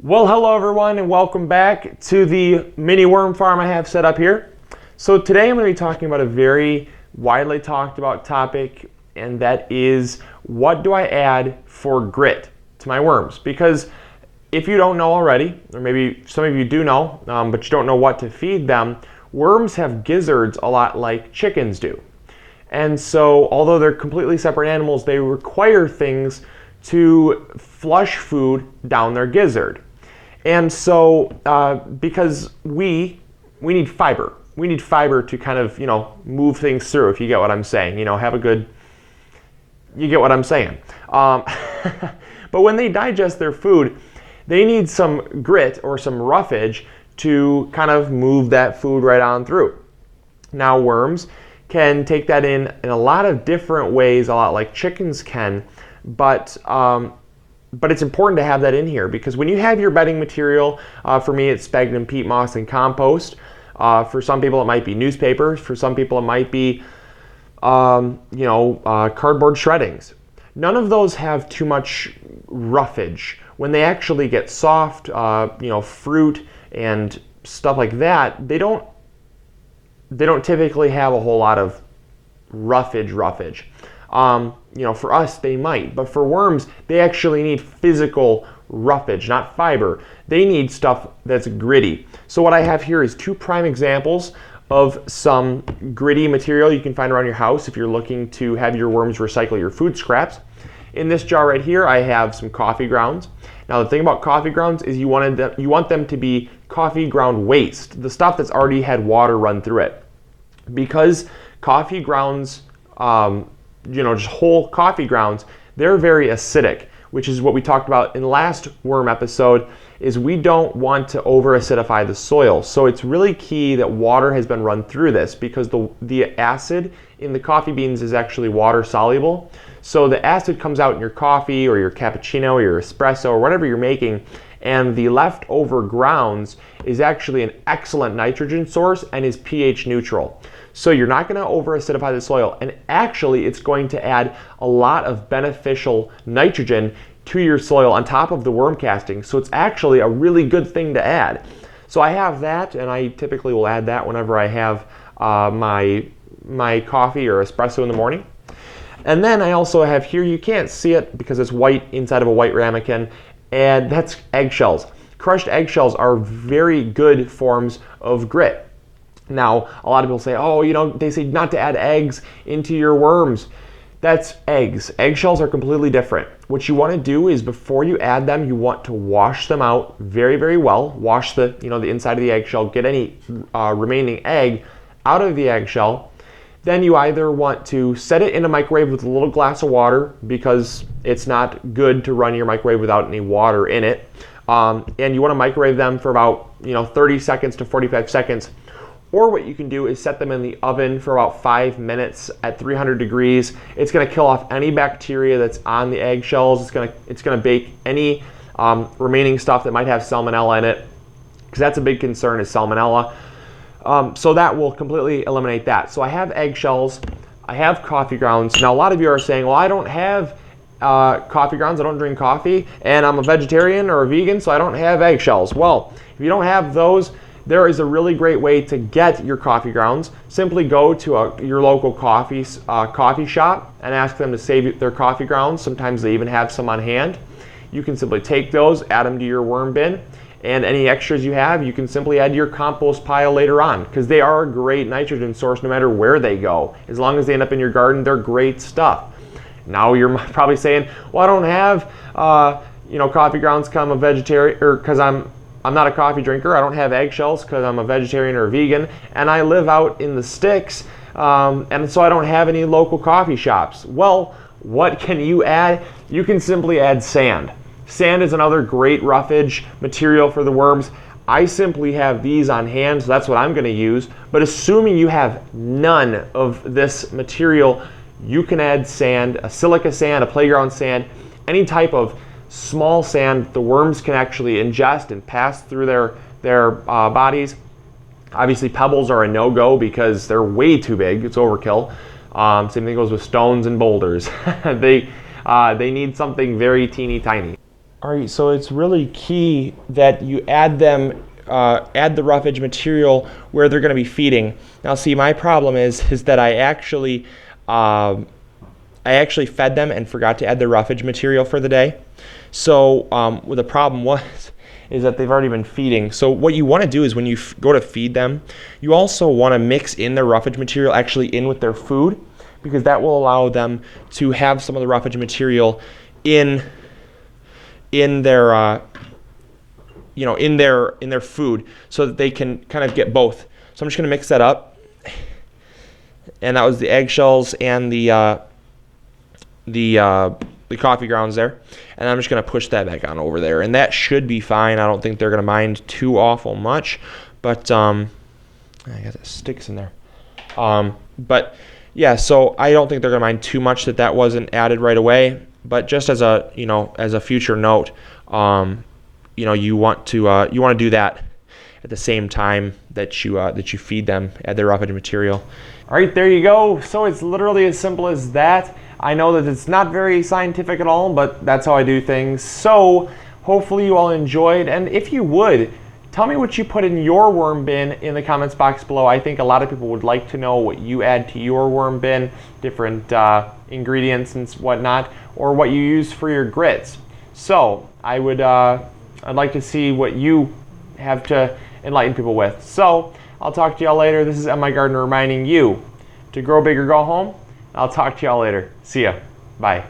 Well, hello everyone and welcome back to the mini worm farm I have set up here. So today I'm going to be talking about a very widely talked about topic, and that is, what do I add for grit to my worms? Because if you don't know already, or maybe some of you do know, but you don't know what to feed them, worms have gizzards a lot like chickens do. And so although they're completely separate animals, they require things to flush food down their gizzard. And so because we need fiber. We need fiber to kind of, move things through, if you get what I'm saying. You get what I'm saying. But when they digest their food, they need some grit or some roughage to kind of move that food right on through. Now, worms can take that in a lot of different ways, a lot like chickens can, but it's important to have that in here, because when you have your bedding material, for me it's sphagnum, peat moss, and compost. For some people it might be newspaper. For some people it might be, cardboard shreddings. None of those have too much roughage. When they actually get soft, fruit and stuff like that, they don't typically have a whole lot of roughage. For us, they might, but for worms, they actually need physical roughage, not fiber. They need stuff that's gritty. So what I have here is two prime examples of some gritty material you can find around your house if you're looking to have your worms recycle your food scraps. In this jar right here, I have some coffee grounds. Now, the thing about coffee grounds is you want them to be coffee ground waste, the stuff that's already had water run through it. Because coffee grounds, just whole coffee grounds, they're very acidic, which is what we talked about in the last worm episode, is we don't want to over acidify the soil. So it's really key that water has been run through this, because the acid in the coffee beans is actually water soluble. So the acid comes out in your coffee or your cappuccino or your espresso or whatever you're making, and the leftover grounds is actually an excellent nitrogen source and is pH neutral. So you're not going to over acidify the soil, and actually it's going to add a lot of beneficial nitrogen to your soil on top of the worm casting. So it's actually a really good thing to add. So I have that, and I typically will add that whenever I have my coffee or espresso in the morning. And then I also have here, you can't see it because it's white inside of a white ramekin, and that's eggshells. Crushed eggshells are very good forms of grit. Now, a lot of people say, they say not to add eggs into your worms. That's eggs. Eggshells are completely different. What you want to do is, before you add them, you want to wash them out very, very well. Wash the inside of the eggshell, get any remaining egg out of the eggshell. Then you either want to set it in a microwave with a little glass of water, because it's not good to run your microwave without any water in it. And you want to microwave them for about 30 seconds to 45 seconds. Or what you can do is set them in the oven for about 5 minutes at 300 degrees. It's going to kill off any bacteria that's on the eggshells. It's going to bake any remaining stuff that might have salmonella in it, because that's a big concern, is salmonella. So that will completely eliminate that. So I have eggshells, I have coffee grounds. Now, a lot of you are saying, well, I don't have coffee grounds, I don't drink coffee, and I'm a vegetarian or a vegan, so I don't have eggshells. Well, if you don't have those, there is a really great way to get your coffee grounds. Simply go to your local coffee shop and ask them to save their coffee grounds. Sometimes they even have some on hand. You can simply take those, add them to your worm bin, and any extras you have, you can simply add to your compost pile later on, because they are a great nitrogen source no matter where they go. As long as they end up in your garden, they're great stuff. Now you're probably saying, well, I don't have coffee grounds because I'm a vegetarian, or because I'm not a coffee drinker. I don't have eggshells because I'm a vegetarian or a vegan, and I live out in the sticks, and so I don't have any local coffee shops. Well, what can you add? You can simply add sand. Sand is another great roughage material for the worms. I simply have these on hand, so that's what I'm going to use. But assuming you have none of this material, you can add sand, a silica sand, a playground sand, any type of small sand the worms can actually ingest and pass through their bodies. Obviously, pebbles are a no-go because they're way too big. It's overkill. Same thing goes with stones and boulders. They need something very teeny tiny. All right, so it's really key that you add them, add the roughage material where they're going to be feeding. Now, see, my problem is that I actually fed them and forgot to add the roughage material for the day. So what the problem is that they've already been feeding. So what you want to do is when you go to feed them, you also want to mix in their roughage material actually in with their food, because that will allow them to have some of the roughage material in their in their food, so that they can kind of get both. So I'm just going to mix that up, and that was the eggshells and the coffee grounds there, and I'm just going to push that back on over there, and that should be fine. I don't think they're going to mind too awful much, but I got the sticks in there. But yeah, so I don't think they're going to mind too much that wasn't added right away. But just as a as a future note, you want to do that at the same time that you feed them, add their roughage material. All right, there you go. So it's literally as simple as that. I know that it's not very scientific at all, but that's how I do things. So hopefully you all enjoyed, and if you would, tell me what you put in your worm bin in the comments box below. I think a lot of people would like to know what you add to your worm bin, different ingredients and whatnot, or what you use for your grits. So I'd like to see what you have to enlighten people with. So I'll talk to y'all later. This is MIgardener reminding you to grow big or go home. I'll talk to y'all later. See ya. Bye.